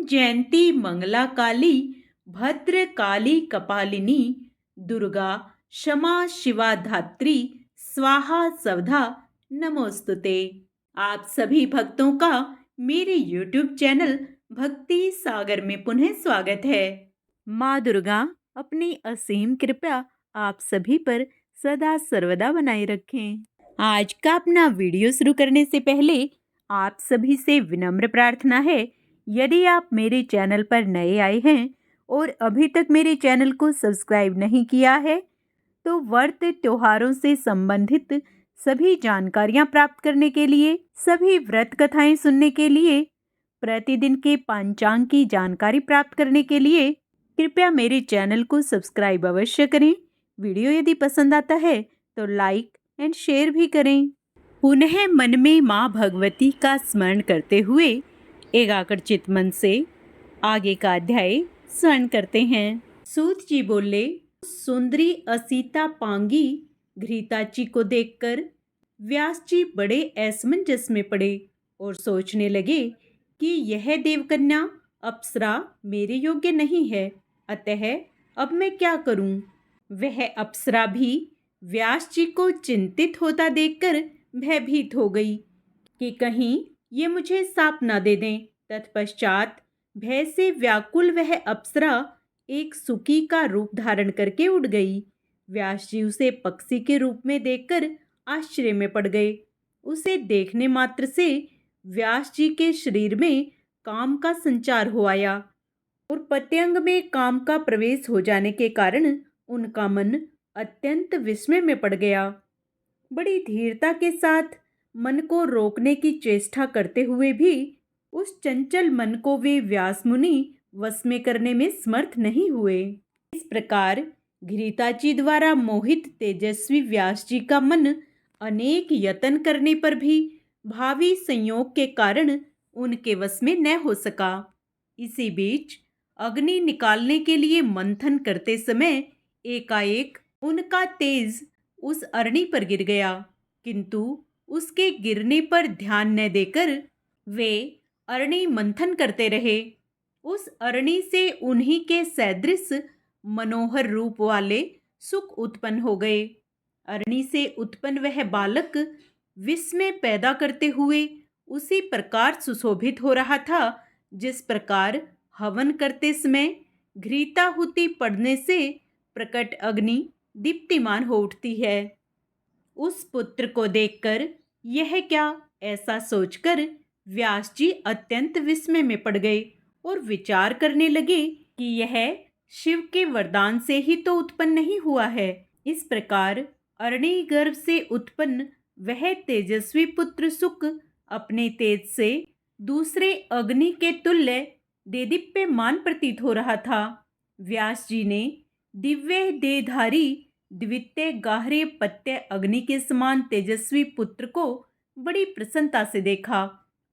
जयंती मंगला काली भद्र काली कपालिनी दुर्गा क्षमा शिवा धात्री स्वाहा स्वधा नमोस्तुते। आप सभी भक्तों का मेरे YouTube चैनल भक्ति सागर में पुनः स्वागत है। माँ दुर्गा अपनी असीम कृपा आप सभी पर सदा सर्वदा बनाए रखें। आज का अपना वीडियो शुरू करने से पहले आप सभी से विनम्र प्रार्थना है, यदि आप मेरे चैनल पर नए आए हैं और अभी तक मेरे चैनल को सब्सक्राइब नहीं किया है तो व्रत त्योहारों से संबंधित सभी जानकारियां प्राप्त करने के लिए, सभी व्रत कथाएं सुनने के लिए, प्रतिदिन के पंचांग की जानकारी प्राप्त करने के लिए कृपया मेरे चैनल को सब्सक्राइब अवश्य करें। वीडियो यदि पसंद आता है तो लाइक एंड शेयर भी करें। पुनः मन में माँ भगवती का स्मरण करते हुए एकाग्रचित मन से आगे का अध्याय स्मरण करते हैं। सूत जी बोले, सुंदरी असीता पांगी घृताची को देखकर व्यास जी बड़े असमंजस में पड़े और सोचने लगे कि यह देवकन्या अप्सरा मेरे योग्य नहीं है, अतः अब मैं क्या करूं। वह अप्सरा भी व्यास जी को चिंतित होता देखकर भयभीत हो गई कि कहीं ये मुझे साप ना दे दें। तत्पश्चात भय से व्याकुल वह अप्सरा एक सुकी का रूप धारण करके उड़ गई। व्यास जी उसे पक्षी के रूप में देखकर आश्चर्य में पड़ गए। उसे देखने मात्र से व्यास जी के शरीर में काम का संचार हो आया और पत्यंग में काम का प्रवेश हो जाने के कारण उनका मन अत्यंत विस्मय में पड़ गया। बड़ी धीरता के साथ मन को रोकने की चेष्टा करते हुए भी उस चंचल मन को वे व्यास मुनि वश में करने में समर्थ नहीं हुए। इस प्रकार घृताची द्वारा मोहित तेजस्वी व्यास जी का मन अनेक यत्न करने पर भी भावी संयोग के कारण उनके वश में न हो सका। इसी बीच अग्नि निकालने के लिए मंथन करते समय एकाएक उनका तेज उस अरणी पर गिर गया, किंतु उसके गिरने पर ध्यान न देकर वे अरणी मंथन करते रहे। उस अरणी से उन्हीं के सदृश मनोहर रूप वाले सुख उत्पन्न हो गए। अरणी से उत्पन्न वह बालक विस्मय पैदा करते हुए उसी प्रकार सुशोभित हो रहा था जिस प्रकार हवन करते समय घृताहुति पड़ने से प्रकट अग्नि दीप्तिमान हो उठती है। उस पुत्र को देखकर यह क्या, ऐसा सोचकर व्यास जी अत्यंत विस्मय में पड़ गए और विचार करने लगे कि यह शिव के वरदान से ही तो उत्पन्न नहीं हुआ है। इस प्रकार अरणी गर्भ से उत्पन्न वह तेजस्वी पुत्र सुक अपने तेज से दूसरे अग्नि के तुल्य देदीप्यमान प्रतीत हो रहा था। व्यास जी ने दिव्य देहधारी द्वितीय गाहरे पत्य अग्नि के समान तेजस्वी पुत्र को बड़ी प्रसन्नता से देखा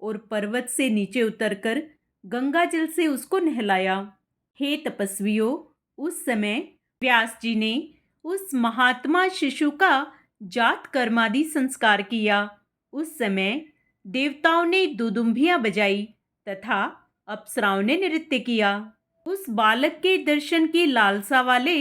और पर्वत से नीचे उतरकर गंगा जल से उसको नहलाया। हे तपस्वियों, उस समय व्यास जी ने उस महात्मा शिशु का जात कर्मादि संस्कार किया। उस समय देवताओं ने दुदुम्बियां बजाई तथा अप्सराओं ने नृत्य किया। उस बालक के दर्शन की लालसा वाले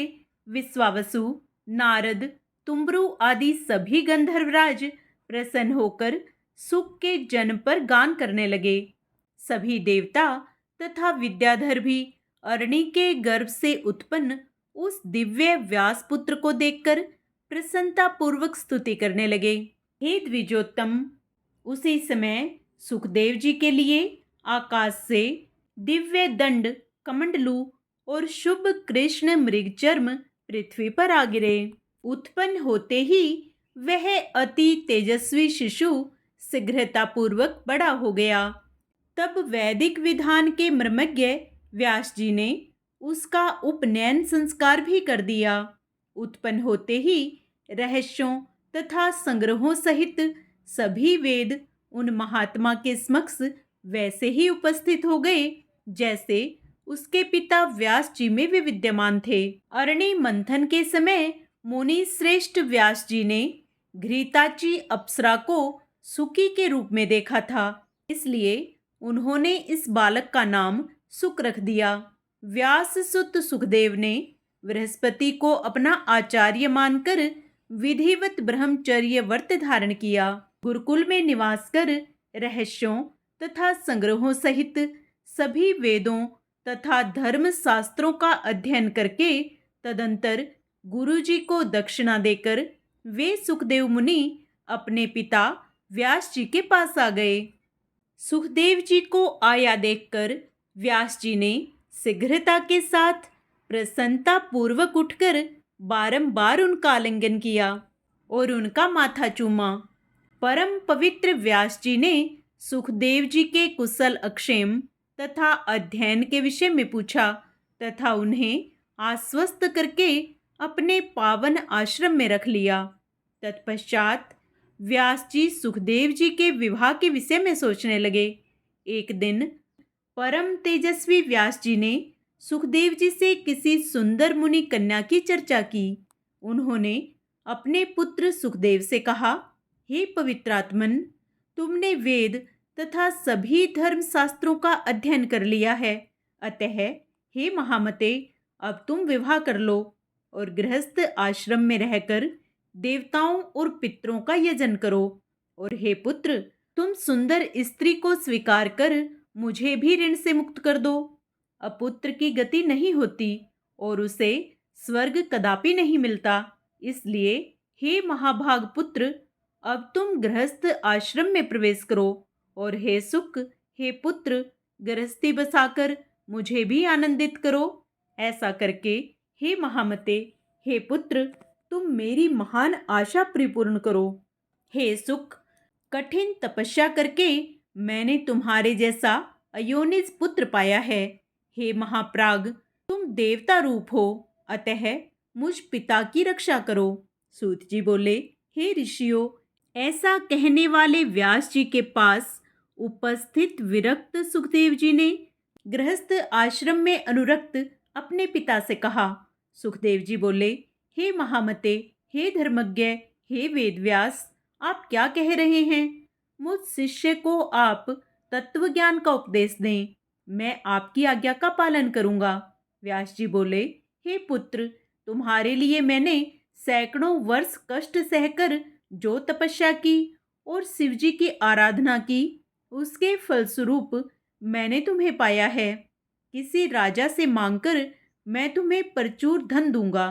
विश्वावसु, नारद, तुम्बरु आदि सभी गंधर्वराज प्रसन्न होकर सुख के जन्म पर गान करने लगे। सभी देवता तथा विद्याधर भी अरणी के गर्भ से उत्पन्न उस दिव्य व्यास पुत्र को देखकर प्रसन्नता पूर्वक स्तुति करने लगे। हे द्विजोत्तम, उसी समय सुखदेव जी के लिए आकाश से दिव्य दंड, कमंडलू और शुभ कृष्ण मृगचर्म पृथ्वी पर आ गिरे। उत्पन्न होते ही वह अति तेजस्वी शिशु शीघ्रतापूर्वक बड़ा हो गया। तब वैदिक विधान के मर्मज्ञ व्यास जी ने उसका उपनयन संस्कार भी कर दिया। उत्पन्न होते ही रहस्यों तथा संग्रहों सहित सभी वेद उन महात्मा के समक्ष वैसे ही उपस्थित हो गए जैसे उसके पिता व्यास जी में वे विद्यमान थे। अरणी मंथन के समय मुनि श्रेष्ठ व्यास जी ने घृताची अप्सरा को सुकी के रूप में देखा था, इसलिए उन्होंने इस बालक का नाम सुख रख दिया। व्यास सुत सुखदेव ने बृहस्पति को अपना आचार्य मानकर विधिवत ब्रह्मचर्य व्रत धारण किया। गुरुकुल में निवास कर रहस्यों तथा संग्रहों सहित सभी वेदों तथा धर्म शास्त्रों का अध्ययन करके तदंतर गुरुजी को दक्षिणा देकर वे सुखदेव मुनि अपने पिता व्यास जी के पास आ गए। सुखदेव जी को आया देखकर व्यास जी ने शीघ्रता के साथ प्रसन्नता पूर्वक उठकर बारंबार उनका आलिंगन किया और उनका माथा चूमा। परम पवित्र व्यास जी ने सुखदेव जी के कुशल अक्षेम तथा अध्ययन के विषय में पूछा तथा उन्हें आश्वस्त करके अपने पावन आश्रम में रख लिया। तत्पश्चात व्यास जी सुखदेव जी के विवाह के विषय में सोचने लगे। एक दिन परम तेजस्वी व्यास जी ने सुखदेव जी से किसी सुंदर मुनि कन्या की चर्चा की। उन्होंने अपने पुत्र सुखदेव से कहा, हे पवित्रात्मन, तुमने वेद तथा सभी धर्म शास्त्रों का अध्ययन कर लिया है, अतः हे महामते, अब तुम विवाह कर लो और गृहस्थ आश्रम में रहकर देवताओं और पितरों का यजन करो। और हे पुत्र, तुम सुंदर स्त्री को स्वीकार कर मुझे भी ऋण से मुक्त कर दो। अपुत्र की गति नहीं होती और उसे स्वर्ग कदापि नहीं मिलता। इसलिए हे महाभाग पुत्र, अब तुम गृहस्थ आश्रम में प्रवेश करो और हे सुख, हे पुत्र, गृहस्थी बसाकर मुझे भी आनंदित करो। ऐसा करके हे महामते, हे पुत्र, तुम मेरी महान आशा परिपूर्ण करो। हे सुख, कठिन तपस्या करके मैंने तुम्हारे जैसा अयोनिज पुत्र पाया है। हे महाप्राग, तुम देवता रूप हो, अतः मुझ पिता की रक्षा करो। सूत जी बोले, हे ऋषियों, ऐसा कहने वाले व्यास जी के पास उपस्थित विरक्त सुखदेव जी ने गृहस्थ आश्रम में अनुरक्त अपने पिता से कहा। सुखदेव जी बोले, हे महामते, हे धर्मज्ञ, हे वेदव्यास, आप क्या कह रहे हैं? मुझ शिष्य को आप तत्व ज्ञान का उपदेश दें, मैं आपकी आज्ञा का पालन करूंगा। व्यास जी बोले, हे पुत्र, तुम्हारे लिए मैंने सैकड़ों वर्ष कष्ट सहकर जो तपस्या की और शिव जी की आराधना की, उसके फलस्वरूप मैंने तुम्हें पाया है। किसी राजा से मांगकर मैं तुम्हें प्रचुर धन दूंगा।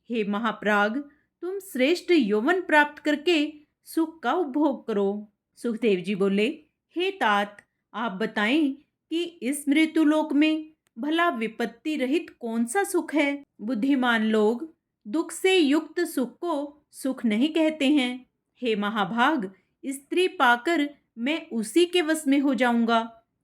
हे महाप्राग, तुम श्रेष्ठ यौवन प्राप्त करके सुख का उपभोग करो। सुखदेव जी बोले, हे तात, आप बताएं कि इस मृत्युलोक में भला विपत्ति रहित कौन सा सुख है? बुद्धिमान लोग दुख से युक्त सुख को सुख नहीं कहते हैं। हे महाभाग, स्त्री पाकर मैं उसी के वश में हो जाऊंगा,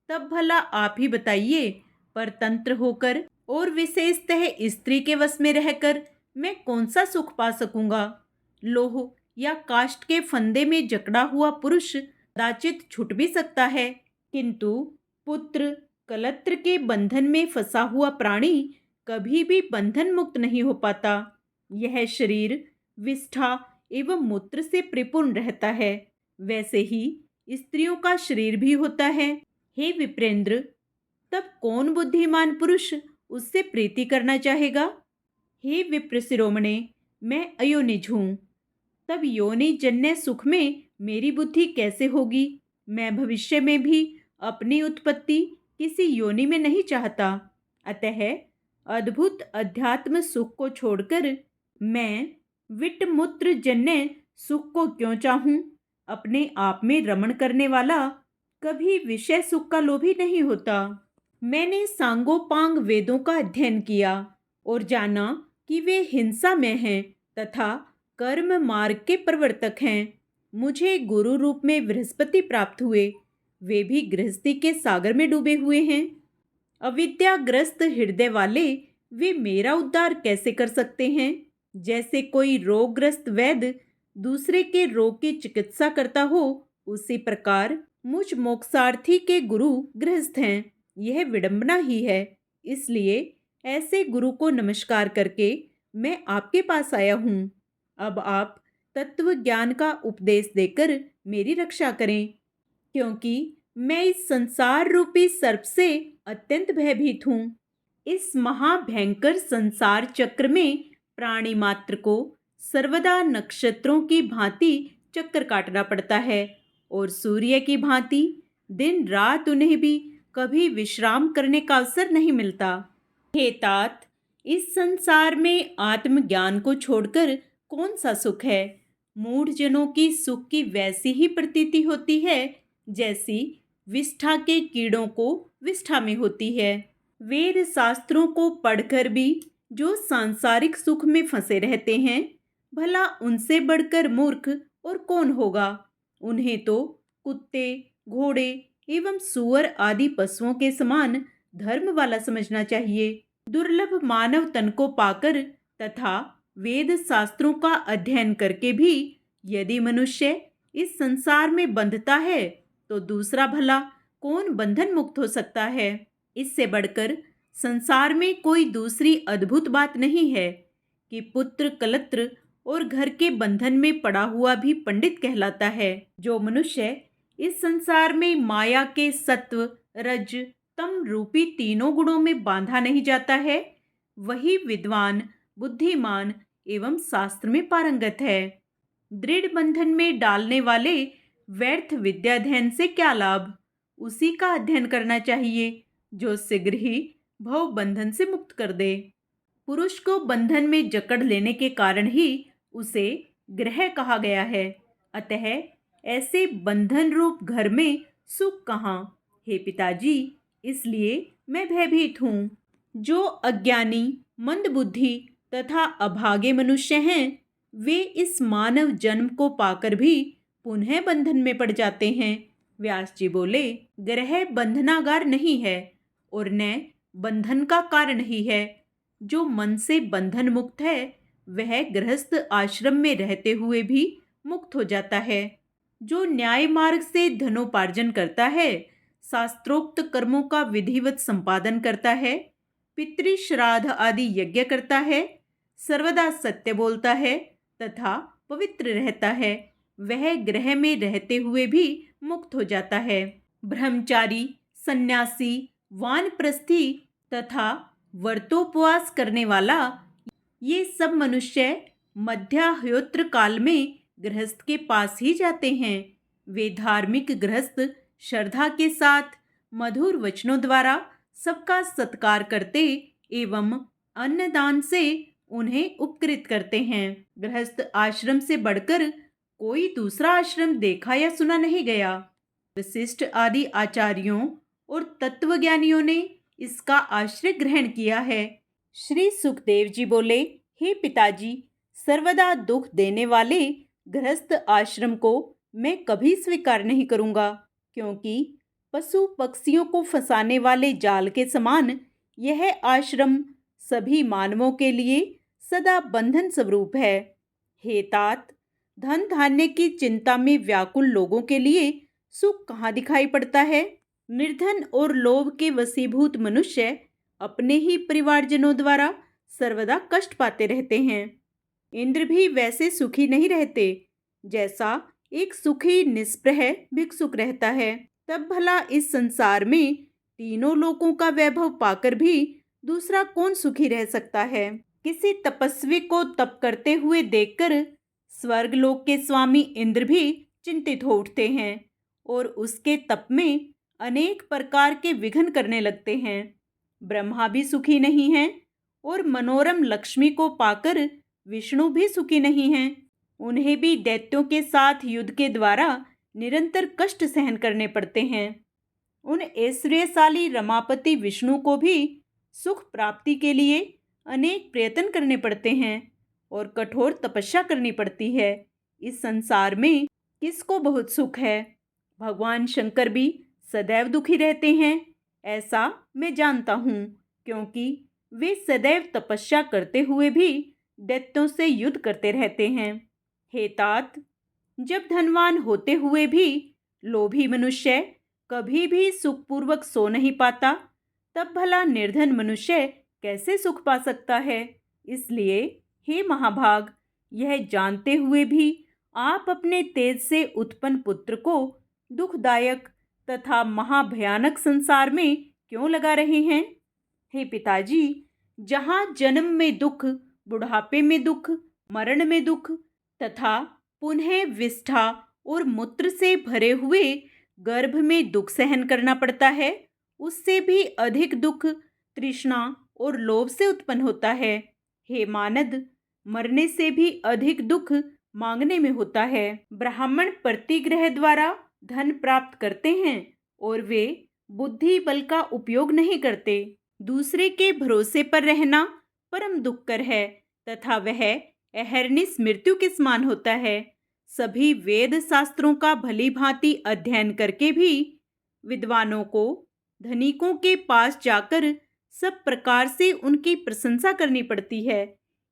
तब भला आप ही बताइए, परतंत्र होकर और विशेषतः स्त्री के वश में रहकर मैं कौन सा सुख पा सकूंगा? लोह या काष्ठ के फंदे में जकड़ा हुआ पुरुष कदाचित छूट भी सकता है, किंतु पुत्र कलत्र के बंधन में फंसा हुआ प्राणी कभी भी बंधन मुक्त नहीं हो पाता। यह शरीर विष्ठा एवं मूत्र से परिपूर्ण रहता है, वैसे ही स्त्रियों का शरीर भी होता है। हे विप्रेंद्र, तब कौन बुद्धिमान पुरुष उससे प्रीति करना चाहेगा? हे विप्र शिरोमणे, मैं अयोनिज हूँ, तब योनि जन्य सुख में मेरी बुद्धि कैसे होगी? मैं भविष्य में भी अपनी उत्पत्ति किसी योनि में नहीं चाहता, अतः अद्भुत अध्यात्म सुख को छोड़कर मैं विट मूत्र जन्य सुख को क्यों चाहूं? अपने आप में रमण करने वाला कभी विषय सुख का लोभी नहीं होता। मैंने सांगोपांग वेदों का अध्ययन किया और जाना कि वे हिंसा में हैं तथा कर्म मार्ग के प्रवर्तक हैं। मुझे गुरु रूप में बृहस्पति प्राप्त हुए, वे भी गृहस्थी के सागर में डूबे हुए हैं। अविद्याग्रस्त हृदय वाले वे मेरा उद्धार कैसे कर सकते हैं? जैसे कोई रोगग्रस्त वैद्य दूसरे के रोग की चिकित्सा करता हो, उसी प्रकार मुझ मोक्षार्थी के गुरु गृहस्थ हैं। यह विडंबना ही है, इसलिए ऐसे गुरु को नमस्कार करके मैं आपके पास आया हूँ। अब आप तत्व ज्ञान का उपदेश देकर मेरी रक्षा करें, क्योंकि मैं इस संसार रूपी सर्प से अत्यंत भयभीत हूँ। इस महाभयंकर संसार चक्र में प्राणी मात्र को सर्वदा नक्षत्रों की भांति चक्कर काटना पड़ता है और सूर्य की भांति दिन रात उन्हें भी कभी विश्राम करने का अवसर नहीं मिलता। हे तात, इस संसार में आत्मज्ञान को छोड़कर कौन सा सुख है? मूढ़ जनों की सुख की वैसी ही प्रतीति होती है जैसी विष्ठा के कीड़ों को विष्ठा में होती है। वेद शास्त्रों को पढ़कर भी जो सांसारिक सुख में फंसे रहते हैं, भला उनसे बढ़कर मूर्ख और कौन होगा? उन्हें तो कुत्ते, घोड़े एवं सुअर आदि पशुओं के समान धर्म वाला समझना चाहिए। दुर्लभ मानव तन को पाकर तथा वेद शास्त्रों का अध्ययन करके भी यदि मनुष्य इस संसार में बंधता है तो दूसरा भला कौन बंधन मुक्त हो सकता है? इससे बढ़कर संसार में कोई दूसरी अद्भुत बात नहीं है कि पुत्र कलत्र और घर के बंधन में पड़ा हुआ भी पंडित कहलाता है। जो मनुष्य इस संसार में माया के सत्व, रज, तम रूपी तीनों गुणों में बांधा नहीं जाता है, वही विद्वान, बुद्धिमान एवं शास्त्र में पारंगत है। दृढ़ बंधन में डालने वाले व्यर्थ विद्याध्ययन से क्या लाभ? उसी का अध्ययन करना चाहिए जो शीघ्र ही भव बंधन से मुक्त कर दे। पुरुष को बंधन में जकड़ लेने के कारण ही उसे ग्रह कहा गया है। अतः ऐसे बंधन रूप घर में सुख कहाँ? हे पिताजी, इसलिए मैं भयभीत हूँ। जो अज्ञानी, मंदबुद्धि तथा अभागे मनुष्य हैं, वे इस मानव जन्म को पाकर भी पुनः बंधन में पड़ जाते हैं। व्यास जी बोले, ग्रह बंधनागार नहीं है और न बंधन का कारण ही है। जो मन से बंधन मुक्त है वह गृहस्थ आश्रम में रहते हुए भी मुक्त हो जाता है। जो न्याय मार्ग से धनोपार्जन करता है, शास्त्रोक्त कर्मों का विधिवत संपादन करता है, पितृ श्राद्ध आदि यज्ञ करता है, सर्वदा सत्य बोलता है तथा पवित्र रहता है, वह ग्रह में रहते हुए भी मुक्त हो जाता है। ब्रह्मचारी, सन्यासी, वानप्रस्थी तथा व्रतोपवास करने वाला, ये सब मनुष्य मध्याह्योत्र काल में गृहस्थ के पास ही जाते हैं। वे धार्मिक गृहस्थ श्रद्धा के साथ मधुर वचनों द्वारा सबका सत्कार करते एवं अन्नदान से उन्हें उपकृत करते हैं। गृहस्थ आश्रम से बढ़कर कोई दूसरा आश्रम देखा या सुना नहीं गया। वशिष्ठ आदि आचार्यों और तत्वज्ञानियों ने इसका आश्रय ग्रहण किया है। श्री सुखदेव जी बोले, हे पिताजी, सर्वदा दुख देने वाले गृहस्थ आश्रम को मैं कभी स्वीकार नहीं करूंगा, क्योंकि पशु पक्षियों को फंसाने वाले जाल के समान यह आश्रम सभी मानवों के लिए सदा बंधन स्वरूप है। हे तात, धन धान्य की चिंता में व्याकुल लोगों के लिए सुख कहाँ दिखाई पड़ता है? निर्धन और लोभ के वशीभूत मनुष्य अपने ही परिवारजनों द्वारा सर्वदा कष्ट पाते रहते हैं। इंद्र भी वैसे सुखी नहीं रहते जैसा एक सुखी निष्प्रह भिक्षुक रहता है। तब भला इस संसार में तीनों लोकों का वैभव पाकर भी दूसरा कौन सुखी रह सकता है? किसी तपस्वी को तप करते हुए देखकर स्वर्गलोक के स्वामी इंद्र भी चिंतित हो उठते हैं और उसके तप में अनेक प्रकार के विघ्न करने लगते हैं। ब्रह्मा भी सुखी नहीं हैं और मनोरम लक्ष्मी को पाकर विष्णु भी सुखी नहीं हैं। उन्हें भी दैत्यों के साथ युद्ध के द्वारा निरंतर कष्ट सहन करने पड़ते हैं। उन ऐश्वर्यशाली रमापति विष्णु को भी सुख प्राप्ति के लिए अनेक प्रयत्न करने पड़ते हैं और कठोर तपस्या करनी पड़ती है। इस संसार में किसको बहुत सुख है? भगवान शंकर भी सदैव दुखी रहते हैं, ऐसा मैं जानता हूँ, क्योंकि वे सदैव तपस्या करते हुए भी दैत्यों से युद्ध करते रहते हैं। हे तात, जब धनवान होते हुए भी लोभी मनुष्य कभी भी सुखपूर्वक सो नहीं पाता, तब भला निर्धन मनुष्य कैसे सुख पा सकता है? इसलिए हे महाभाग, यह जानते हुए भी आप अपने तेज से उत्पन्न पुत्र को दुखदायक तथा महाभयानक संसार में क्यों लगा रहे हैं? हे पिताजी, जहाँ जन्म में दुख, बुढ़ापे में दुख, मरण में दुख तथा पुनः विष्ठा और मूत्र से भरे हुए गर्भ में दुख सहन करना पड़ता है, उससे भी अधिक दुख तृष्णा और लोभ से उत्पन्न होता है। हे मानद, मरने से भी अधिक दुख मांगने में होता है। ब्राह्मण प्रतिग्रह द्वारा धन प्राप्त करते हैं और वे बुद्धि बल का उपयोग नहीं करते। दूसरे के भरोसे पर रहना परम दुखकर है तथा वह अहर्निश मृत्यु के समान होता है। सभी वेद शास्त्रों का भली भांति अध्ययन करके भी विद्वानों को धनिकों के पास जाकर सब प्रकार से उनकी प्रशंसा करनी पड़ती है।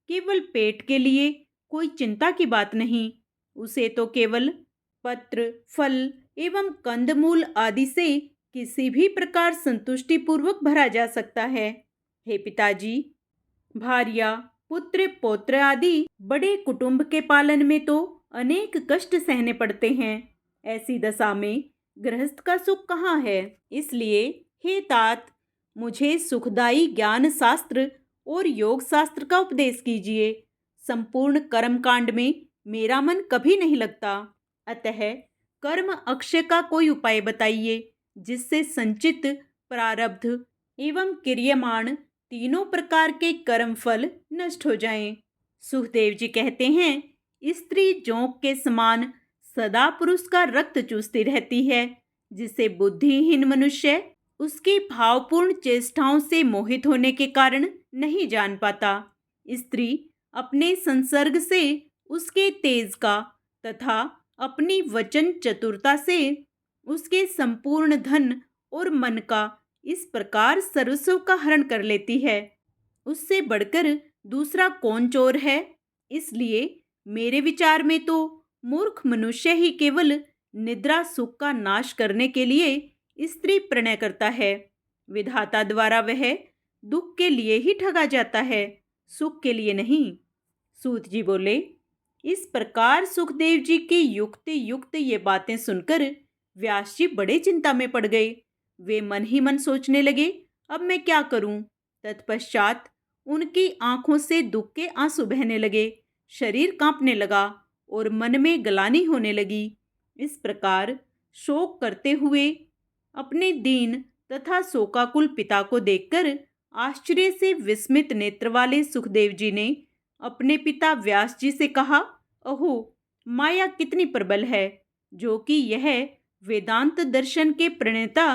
केवल पेट के लिए कोई चिंता की बात नहीं, उसे तो केवल पत्र, फल एवं कंदमूल आदि से किसी भी प्रकार संतुष्टि पूर्वक भरा जा सकता है। हे पिताजी, भार्या, पुत्र, पौत्र आदि बड़े कुटुंब के पालन में तो अनेक कष्ट सहने पड़ते हैं। ऐसी दशा में गृहस्थ का सुख कहाँ है? इसलिए हे तात, मुझे सुखदायी ज्ञान शास्त्र और योग शास्त्र का उपदेश कीजिए। संपूर्ण कर्म कांड में मेरा मन कभी नहीं लगता, अतः कर्म अक्षय का कोई उपाय बताइए जिससे संचित, प्रारब्ध एवं क्रियमाण तीनों प्रकार के कर्म फल नष्ट हो जाएं। सुखदेव जी कहते हैं, स्त्री जोंक के समान सदा पुरुष का रक्त चूसती रहती है, जिसे बुद्धिहीन मनुष्य उसकी भावपूर्ण चेष्टाओं से मोहित होने के कारण नहीं जान पाता। स्त्री अपने संसर्ग से उसके तेज का तथा अपनी वचन चतुरता से उसके संपूर्ण धन और मन का इस प्रकार सर्वस्व का हरण कर लेती है। उससे बढ़कर दूसरा कौन चोर है? इसलिए मेरे विचार में तो मूर्ख मनुष्य ही केवल निद्रा सुख का नाश करने के लिए स्त्री प्रणय करता है। विधाता द्वारा वह दुख के लिए ही ठगा जाता है, सुख के लिए नहीं। सूत जी बोले, इस प्रकार सुखदेव जी की युक्ति युक्त ये बातें सुनकर व्यास जी बड़े चिंता में पड़ गए। वे मन ही मन सोचने लगे, अब मैं क्या करूं? तत्पश्चात उनकी आंखों से दुख के आंसू बहने लगे, शरीर कांपने लगा और मन में गलानी होने लगी। इस प्रकार शोक करते हुए अपने दीन तथा शोकाकुल पिता को देखकर आश्चर्य से विस्मित नेत्र वाले सुखदेव जी ने अपने पिता व्यास जी से कहा, अहो, माया कितनी प्रबल है, जो कि यह वेदांत दर्शन के प्रणेता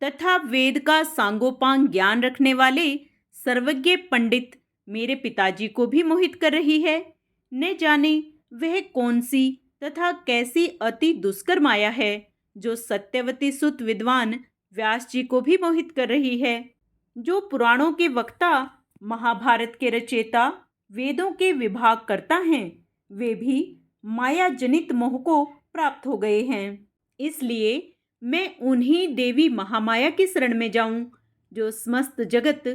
तथा वेद का सांगोपांग ज्ञान रखने वाले सर्वज्ञ पंडित मेरे पिताजी को भी मोहित कर रही है। न जाने वह कौन सी तथा कैसी अति दुष्कर माया है जो सत्यवती सुत विद्वान व्यास जी को भी मोहित कर रही है। जो पुराणों के वक्ता, महाभारत के रचेता, वेदों के विभाग करता हैं, वे भी माया जनित मोह को प्राप्त हो गए हैं। इसलिए मैं उन्हीं देवी महामाया की शरण में जाऊं जो समस्त जगत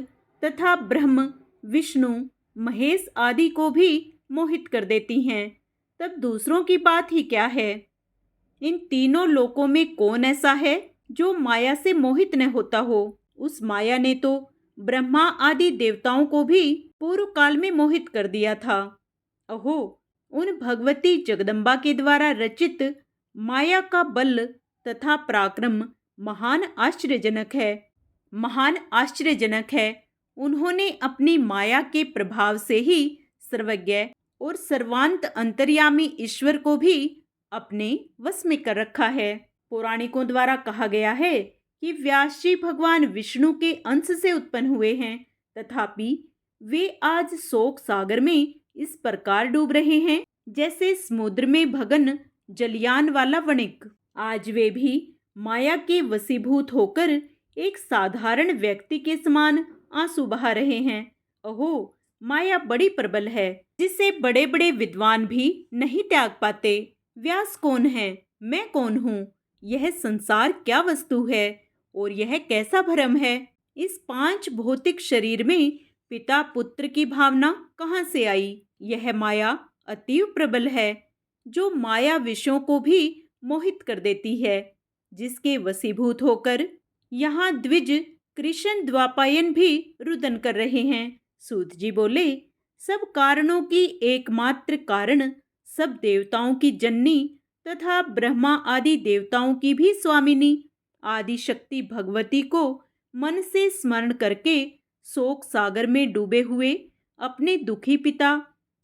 तथा ब्रह्म, विष्णु, महेश आदि को भी मोहित कर देती हैं। तब दूसरों की बात ही क्या है? इन तीनों लोकों में कौन ऐसा है जो माया से मोहित न होता हो? उस माया ने तो ब्रह्मा आदि देवताओं को भी पूर्व काल में मोहित कर दिया था। अहो, उन भगवती जगदम्बा के द्वारा रचित माया का बल तथा पराक्रम महान आश्चर्यजनक है, महान आश्चर्यजनक है। उन्होंने अपनी माया के प्रभाव से ही सर्वज्ञ और सर्वांत अंतर्यामी ईश्वर को भी अपने वश में कर रखा है। पौराणिकों द्वारा कहा गया है कि व्यास जी भगवान विष्णु के अंश से उत्पन्न हुए हैं, तथापि वे आज शोक सागर में इस प्रकार डूब रहे हैं जैसे समुद्र में भगन जलयान वाला वणिक। आज वे भी माया के वशीभूत होकर एक साधारण व्यक्ति के समान आंसू बहा रहे हैं। अहो, माया बड़ी प्रबल है, जिसे बड़े बड़े विद्वान भी नहीं त्याग पाते। व्यास कौन है? मैं कौन हूँ? यह संसार क्या वस्तु है और यह कैसा भ्रम है? इस 5 भौतिक शरीर में पिता पुत्र की भावना कहाँ से आई? यह माया अतीव प्रबल है, जो माया विषयों को भी मोहित कर देती है, जिसके वशीभूत होकर यहाँ द्विज कृष्ण द्वापायन भी रुदन कर रहे हैं। सूत जी बोले, सब कारणों की एकमात्र कारण, सब देवताओं की जननी तथा ब्रह्मा आदि देवताओं की भी स्वामिनी आदि शक्ति भगवती को मन से स्मरण करके शोक सागर में डूबे हुए अपने दुखी पिता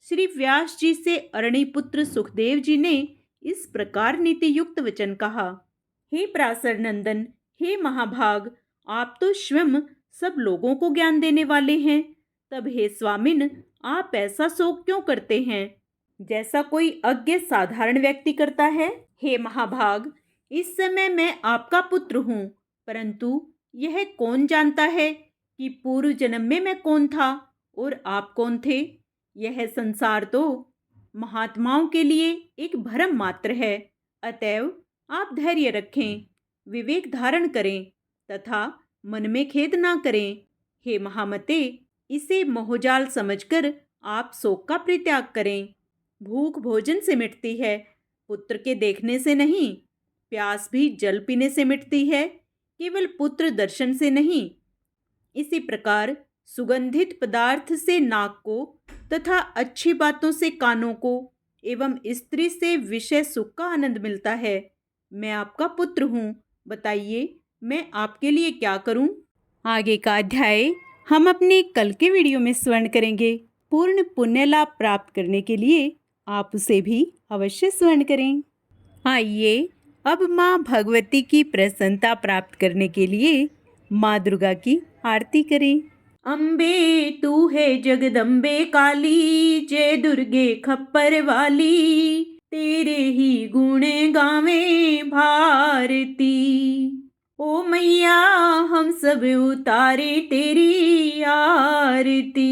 श्री व्यास जी से अरणिपुत्र सुखदेव जी ने इस प्रकार नीति युक्त वचन कहा। हे पराशर नंदन, हे महाभाग, आप तो स्वयं सब लोगों को ज्ञान देने वाले हैं। तब हे स्वामिन, आप ऐसा शोक क्यों करते हैं जैसा कोई अज्ञ साधारण व्यक्ति करता है? हे महाभाग, इस समय मैं आपका पुत्र हूँ, परंतु यह कौन जानता है कि पूर्व जन्म में मैं कौन था और आप कौन थे? यह संसार तो महात्माओं के लिए एक भ्रम मात्र है। अतएव आप धैर्य रखें, विवेक धारण करें तथा मन में खेद ना करें। हे महामते, इसे मोहजाल समझकर आप शोक का परित्याग करें। भूख भोजन से मिटती है, पुत्र के देखने से नहीं। प्यास भी जल पीने से मिटती है, केवल पुत्र दर्शन से नहीं। इसी प्रकार सुगंधित पदार्थ से नाक को तथा अच्छी बातों से कानों को एवं स्त्री से विषय सुख का आनंद मिलता है। मैं आपका पुत्र हूँ, बताइए मैं आपके लिए क्या करूँ? आगे का अध्याय हम अपने कल के वीडियो में श्रवण करेंगे। पूर्ण पुण्य लाभ प्राप्त करने के लिए आप उसे भी अवश्य श्रवण करें। आइए अब माँ भगवती की प्रसन्नता प्राप्त करने के लिए माँ दुर्गा की आरती करें। अम्बे तू है जगदम्बे काली, जय दुर्गे खप्पर वाली, तेरे ही गुण गावे भारती। ओ मैया हम सब उतारे तेरी आरती,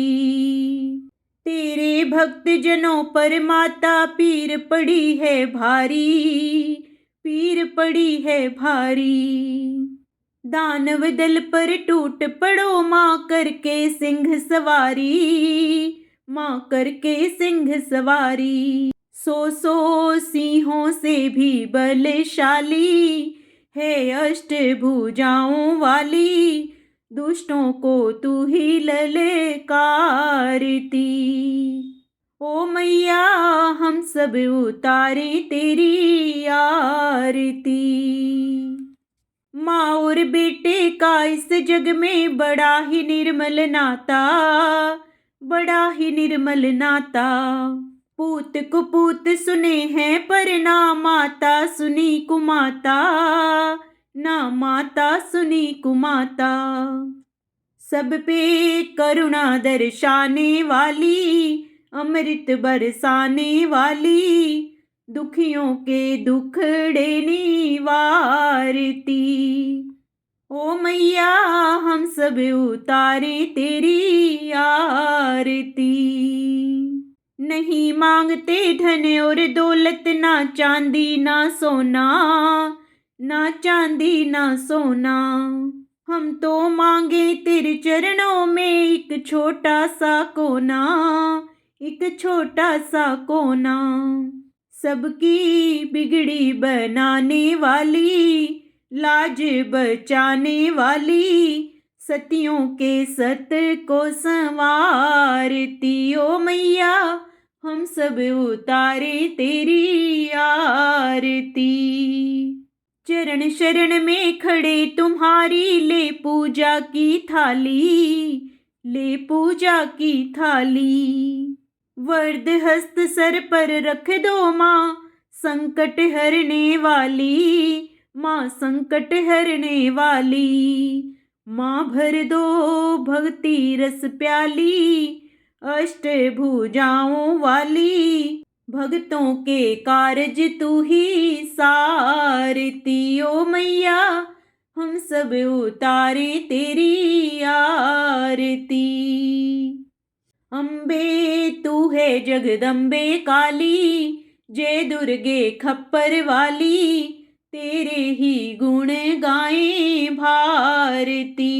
तेरे भक्त जनों पर माता पीर पड़ी है भारी, पीर पड़ी है भारी। दानव दल पर टूट पड़ो माँ करके सिंह सवारी, माँ करके सिंह सवारी। सौ सिंहों से भी बलशाली है अष्टभुजाओं वाली, दुष्टों को तू ही ललकारती। ओ मैया हम सब उतारे तेरी आरती। माँ और बेटे का इस जग में बड़ा ही निर्मल नाता, बड़ा ही निर्मल नाता। पूत कुपूत सुने हैं पर ना माता सुनी कुमाता, ना माता सुनी कुमाता। सब पे करुणा दर्शाने वाली, अमृत बरसाने वाली, दुखियों के दुखड़े निवारती। ओ मैया हम सब उतारे तेरी आरती। नहीं मांगते धन और दौलत, ना चांदी ना सोना, ना चांदी ना सोना। हम तो मांगे तेरे चरणों में एक छोटा सा कोना, एक छोटा सा कोना। सबकी बिगड़ी बनाने वाली, लाज बचाने वाली, सतियों के सत को संवारती। ओ मैया हम सब उतारे तेरी आरती। चरण शरण में खड़े तुम्हारी, ले पूजा की थाली, ले पूजा की थाली। वरद हस्त सर पर रख दो माँ, संकट हरने वाली, माँ संकट हरने वाली। माँ भर दो भक्ति रस प्याली, अष्टभुजाओं वाली, भक्तों के कारज तू ही सारती। ओ मैया हम सब उतारे तेरी आरती। अम्बे तू है जगदम्बे काली, जय दुर्गे खप्पर वाली, तेरे ही गुण गाए भारती।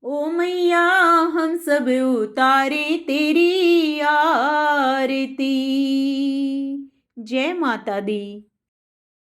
ओ मैया हम सब उतारे तेरी आरती। जय माता दी।